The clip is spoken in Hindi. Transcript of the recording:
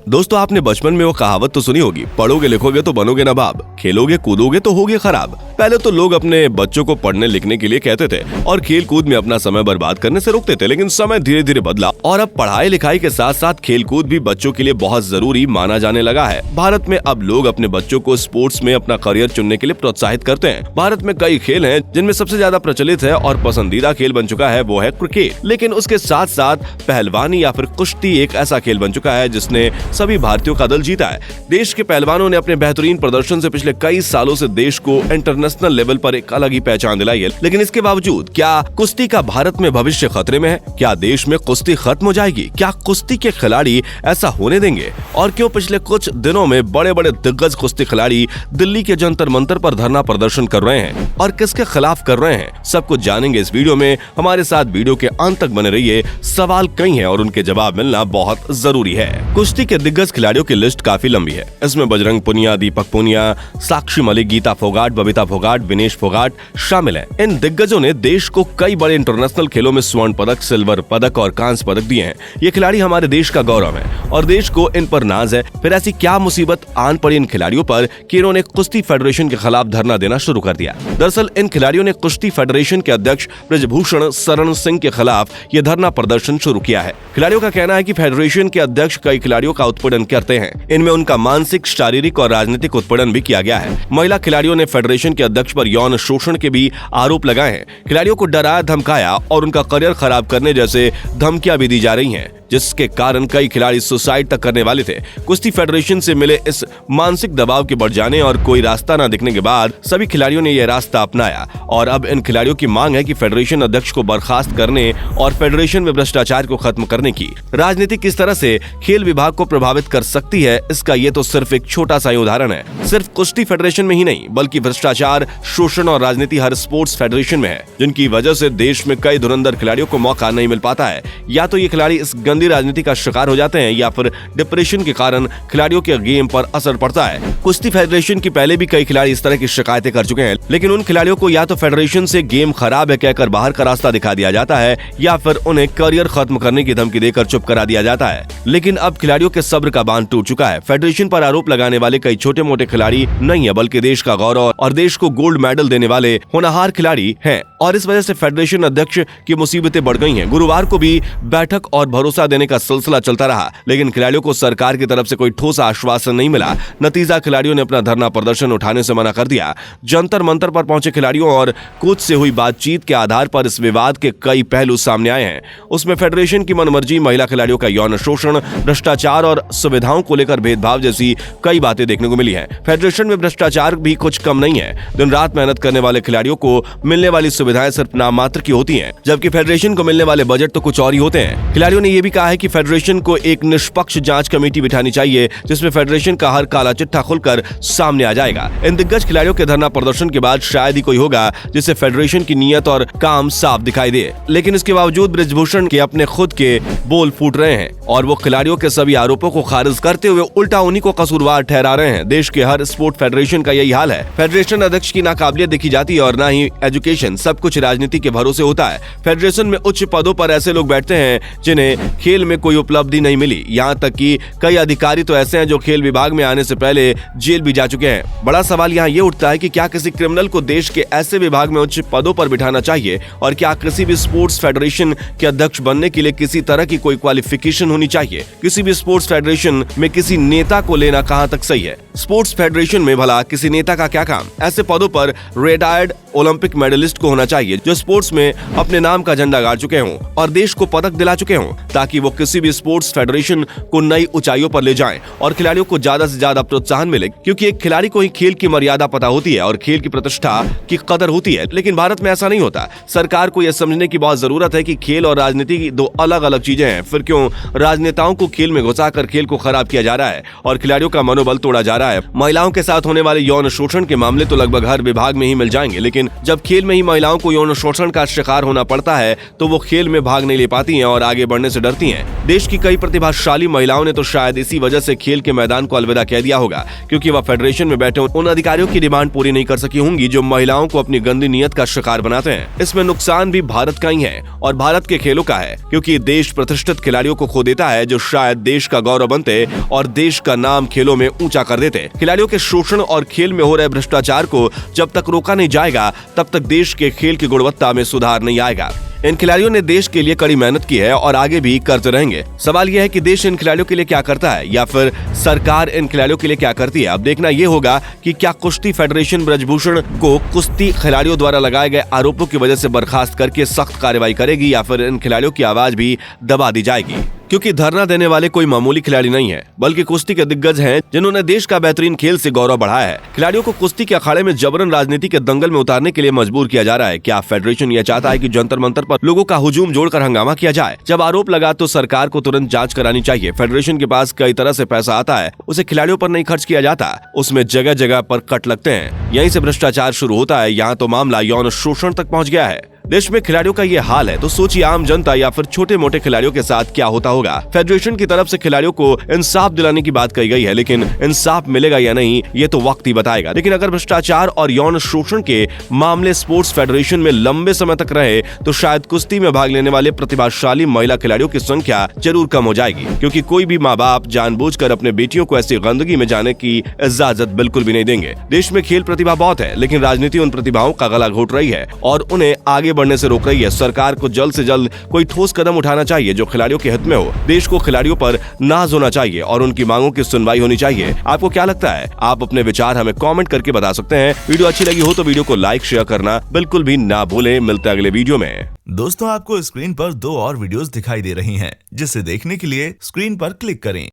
दोस्तों, आपने बचपन में वो कहावत तो सुनी होगी, पढ़ोगे लिखोगे तो बनोगे नवाब, खेलोगे कूदोगे तो होगे खराब। पहले तो लोग अपने बच्चों को पढ़ने लिखने के लिए कहते थे और खेल कूद में अपना समय बर्बाद करने से रोकते थे, लेकिन समय धीरे धीरे बदला और अब पढ़ाई लिखाई के साथ साथ खेल कूद भी बच्चों के लिए बहुत जरूरी माना जाने लगा है। भारत में अब लोग अपने बच्चों को स्पोर्ट्स में अपना करियर चुनने के लिए प्रोत्साहित करते हैं। भारत में कई खेल हैं जिनमें सबसे ज्यादा प्रचलित है और पसंदीदा खेल बन चुका है वो है क्रिकेट, लेकिन उसके साथ साथ पहलवानी या फिर कुश्ती एक ऐसा खेल बन चुका है जिसने सभी भारतीयों का दिल जीता है। देश के पहलवानों ने अपने बेहतरीन प्रदर्शन से पिछले कई सालों से देश को इंटरनेशनल लेवल पर एक अलग ही पहचान दिलाई है, लेकिन इसके बावजूद क्या कुश्ती का भारत में भविष्य खतरे में है? क्या देश में कुश्ती खत्म हो जाएगी? क्या कुश्ती के खिलाड़ी ऐसा होने देंगे? और क्यों पिछले कुछ दिनों में बड़े बड़े दिग्गज कुश्ती खिलाड़ी दिल्ली के जंतर मंतर पर धरना प्रदर्शन कर रहे हैं और किसके खिलाफ कर रहे हैं? सब कुछ जानेंगे इस वीडियो में। हमारे साथ वीडियो के अंत तक बने रहिए। सवाल कई हैं और उनके जवाब मिलना बहुत जरूरी है। कुश्ती के दिग्गज खिलाड़ियों की लिस्ट काफी लंबी है। इसमें बजरंग पुनिया, दीपक पुनिया, साक्षी मलिक, गीता फोगाट, बबीता फोगाट, विनेश फोगाट शामिल हैं। इन दिग्गजों ने देश को कई बड़े इंटरनेशनल खेलों में स्वर्ण पदक, सिल्वर पदक और कांस्य पदक दिए हैं। ये खिलाड़ी हमारे देश का गौरव है और देश को इन पर नाज है। फिर ऐसी क्या मुसीबत आन पड़ी इन खिलाड़ियों पर कि इन्होंने कुश्ती फेडरेशन के खिलाफ धरना देना शुरू कर दिया? दरअसल इन खिलाड़ियों ने कुश्ती फेडरेशन के अध्यक्ष ब्रजभूषण शरण सिंह के खिलाफ ये धरना प्रदर्शन शुरू किया है। खिलाड़ियों का कहना है कि फेडरेशन के अध्यक्ष कई खिलाड़ियों का उत्पीड़न करते हैं। इनमें उनका मानसिक, शारीरिक और राजनीतिक उत्पीड़न भी किया गया है। महिला खिलाड़ियों ने फेडरेशन के अध्यक्ष पर यौन शोषण के भी आरोप लगाए हैं। खिलाड़ियों को डराया, धमकाया और उनका करियर खराब करने जैसे धमकियां भी दी जा रही हैं, जिसके कारण कई खिलाड़ी सुसाइड तक करने वाले थे। कुश्ती फेडरेशन से मिले इस मानसिक दबाव के बढ़ जाने और कोई रास्ता न दिखने के बाद सभी खिलाड़ियों ने यह रास्ता अपनाया और अब इन खिलाड़ियों की मांग है कि फेडरेशन अध्यक्ष को बर्खास्त करने और फेडरेशन में भ्रष्टाचार को खत्म करने की। राजनीति किस तरह से खेल विभाग को प्रभावित कर सकती है, इसका ये तो सिर्फ एक छोटा सा उदाहरण है। सिर्फ कुश्ती फेडरेशन में ही नहीं बल्कि भ्रष्टाचार, शोषण और राजनीति हर स्पोर्ट्स फेडरेशन में है, जिनकी वजह से देश में कई धुरंधर खिलाड़ियों को मौका नहीं मिल पाता है। या तो ये खिलाड़ी इस गंदी राजनीति का शिकार हो जाते हैं या फिर डिप्रेशन के कारण खिलाड़ियों के गेम पर असर पड़ता है। कुश्ती फेडरेशन की पहले भी कई खिलाड़ी इस तरह की शिकायतें कर चुके हैं, लेकिन उन खिलाड़ियों को या तो फेडरेशन से गेम खराब है कहकर बाहर का रास्ता दिखा दिया जाता है या फिर उन्हें करियर खत्म करने की धमकी देकर चुप करा दिया जाता है। लेकिन अब खिलाड़ियों के सब्र का बांध टूट चुका है। फेडरेशन पर आरोप लगाने वाले कई छोटे मोटे खिलाड़ी नहीं है बल्कि देश का गौरव और देश को गोल्ड मेडल देने वाले होनहार खिलाड़ी हैं और इस वजह से फेडरेशन अध्यक्ष की मुसीबतें बढ़ गई हैं। गुरुवार को भी बैठक और भरोसा देने का सिलसिला चलता रहा, लेकिन खिलाड़ियों को सरकार की तरफ से कोई ठोस आश्वासन नहीं मिला। नतीजा, खिलाड़ियों ने अपना धरना प्रदर्शन उठाने से मना कर दिया। जंतर मंतर पर पहुंचे खिलाड़ियों और कोच से हुई बातचीत के आधार पर इस विवाद के कई पहलू सामने आए हैं। उसमें फेडरेशन की मनमर्जी, महिला खिलाड़ियों का यौन शोषण, भ्रष्टाचार और सुविधाओं को लेकर भेदभाव जैसी कई बातें देखने को मिली है। फेडरेशन में भ्रष्टाचार भी कुछ कम नहीं है। दिन रात मेहनत करने वाले खिलाड़ियों को मिलने वाली सुविधाएं सिर्फ नाम मात्र की होती हैं, जबकि फेडरेशन को मिलने वाले बजट तो कुछ और ही होते हैं। खिलाड़ियों ने यह भी कहा है कि फेडरेशन को एक निष्पक्ष जांच कमेटी बिठानी चाहिए जिसमें फेडरेशन का हर काला चिट्ठा खुलकर सामने आ जाएगा। इन दिग्गज खिलाड़ियों के धरना प्रदर्शन के बाद शायद ही कोई होगा जिससे फेडरेशन की नीयत और काम साफ दिखाई दे, लेकिन इसके बावजूद ब्रजभूषण के अपने खुद के बोल फूट रहे हैं और वो खिलाड़ियों के सभी आरोपों को खारिज करते हुए उल्टा उन्हीं को कसूरवार ठहरा रहे हैं। देश के हर स्पोर्ट फेडरेशन का यही हाल है। फेडरेशन अध्यक्ष की नाकाबिलियत देखी जाती है और ना ही एजुकेशन, सब कुछ राजनीति के भरोसे होता है। फेडरेशन में उच्च पदों पर ऐसे लोग बैठते हैं जिन्हें खेल में कोई उपलब्धि नहीं मिली। यहाँ तक कि कई अधिकारी तो ऐसे हैं जो खेल विभाग में आने से पहले जेल भी जा चुके हैं। बड़ा सवाल यहाँ ये उठता है कि क्या किसी क्रिमिनल को देश के ऐसे विभाग में उच्च पदों पर बिठाना चाहिए और क्या किसी भी स्पोर्ट्स फेडरेशन के अध्यक्ष बनने के लिए किसी तरह की कोई क्वालिफिकेशन होनी चाहिए? किसी भी स्पोर्ट्स फेडरेशन में किसी नेता को लेना कहाँ तक सही है? स्पोर्ट्स फेडरेशन में भला किसी नेता का क्या काम? ऐसे पदों पर रिटायर्ड ओलंपिक मेडलिस्ट को होना चाहिए जो स्पोर्ट्स में अपने नाम का झंडा गाड़ चुके हों और देश को पदक दिला चुके हों, ताकि वो किसी भी स्पोर्ट्स फेडरेशन को नई ऊंचाइयों पर ले जाएं और खिलाड़ियों को ज्यादा से ज्यादा प्रोत्साहन मिले, क्योंकि एक खिलाड़ी को ही खेल की मर्यादा पता होती है और खेल की प्रतिष्ठा की कदर होती है। लेकिन भारत में ऐसा नहीं होता। सरकार को यह समझने की बहुत जरूरत है कि खेल और राजनीति की दो अलग अलग चीजें हैं। फिर क्यों राजनेताओं को खेल में घुसाकर खेल को खराब किया जा रहा है और खिलाड़ियों का मनोबल तोड़ा जा रहा है? महिलाओं के साथ होने वाले यौन शोषण के मामले तो लगभग हर विभाग में ही मिल जाएंगे, लेकिन जब खेल में ही महिलाओं को यौन शोषण का शिकार होना पड़ता है तो वो खेल में भाग नहीं ले पाती हैं और आगे बढ़ने से डरती सकती हैं। देश की कई प्रतिभाशाली महिलाओं ने तो शायद इसी वजह से खेल के मैदान को अलविदा कह दिया होगा, क्योंकि वह फेडरेशन में बैठे उन अधिकारियों की डिमांड पूरी नहीं कर सकी होंगी जो महिलाओं को अपनी गंदी नीयत का शिकार बनाते हैं। इसमें नुकसान भी भारत का ही है और भारत के खेलों का है, क्योंकि देश प्रतिष्ठित खिलाड़ियों को खो देता है जो शायद देश का गौरव बनते और देश का नाम खेलों में ऊंचा कर देते। खिलाड़ियों के शोषण और खेल में हो रहे भ्रष्टाचार को जब तक रोका नहीं जाएगा तब तक देश के खेल की गुणवत्ता में सुधार नहीं आएगा। इन खिलाड़ियों ने देश के लिए कड़ी मेहनत की है और आगे भी करते रहेंगे। सवाल यह है कि देश इन खिलाड़ियों के लिए क्या करता है या फिर सरकार इन खिलाड़ियों के लिए क्या करती है। अब देखना यह होगा कि क्या कुश्ती फेडरेशन ब्रजभूषण को कुश्ती खिलाड़ियों द्वारा लगाए गए आरोपों की वजह से बर्खास्त करके सख्त कार्रवाई करेगी या फिर इन खिलाड़ियों की आवाज भी दबा दी जाएगी, क्योंकि धरना देने वाले कोई मामूली खिलाड़ी नहीं है बल्कि कुश्ती के दिग्गज हैं जिन्होंने देश का बेहतरीन खेल से गौरव बढ़ाया है। खिलाड़ियों को कुश्ती के अखाड़े में जबरन राजनीति के दंगल में उतारने के लिए मजबूर किया जा रहा है। क्या फेडरेशन यह चाहता है कि जंतर मंतर पर लोगों का हुजूम जोड़कर हंगामा किया जाए? जब आरोप लगा तो सरकार को तुरंत जांच करानी चाहिए। फेडरेशन के पास कई तरह से पैसा आता है, उसे खिलाड़ियों पर नहीं खर्च किया जाता, उसमें जगह जगह पर कट लगते हैं। यहीं से भ्रष्टाचार शुरू होता है। यहाँ तो मामला यौन शोषण तक पहुँच गया है। देश में खिलाड़ियों का ये हाल है तो सोचिए आम जनता या फिर छोटे मोटे खिलाड़ियों के साथ क्या होता होगा। फेडरेशन की तरफ से खिलाड़ियों को इंसाफ दिलाने की बात कही गई है, लेकिन इंसाफ मिलेगा या नहीं ये तो वक्त ही बताएगा। लेकिन अगर भ्रष्टाचार और यौन शोषण के मामले स्पोर्ट्स फेडरेशन में लंबे समय तक रहे तो शायद कुश्ती में भाग लेने वाले प्रतिभाशाली महिला खिलाड़ियों की संख्या जरूर कम हो जाएगी, क्योंकि कोई भी माँ बाप जानबूझकर अपने बेटियों को ऐसी गंदगी में जाने की इजाजत बिल्कुल भी नहीं देंगे। देश में खेल प्रतिभा बहुत है, लेकिन राजनीति उन प्रतिभाओं का गला घोट रही है और उन्हें आगे बढ़ने से रोक रही है। सरकार को जल्द से जल्द कोई ठोस कदम उठाना चाहिए जो खिलाड़ियों के हित में हो। देश को खिलाड़ियों पर नाज होना चाहिए और उनकी मांगों की सुनवाई होनी चाहिए। आपको क्या लगता है? आप अपने विचार हमें कमेंट करके बता सकते हैं। वीडियो अच्छी लगी हो तो वीडियो को लाइक शेयर करना बिल्कुल भी ना भूलें। मिलते हैं अगले वीडियो में। दोस्तों, आपको स्क्रीन पर 2 और वीडियोस दिखाई दे रही हैं, जिसे देखने के लिए स्क्रीन पर क्लिक करें।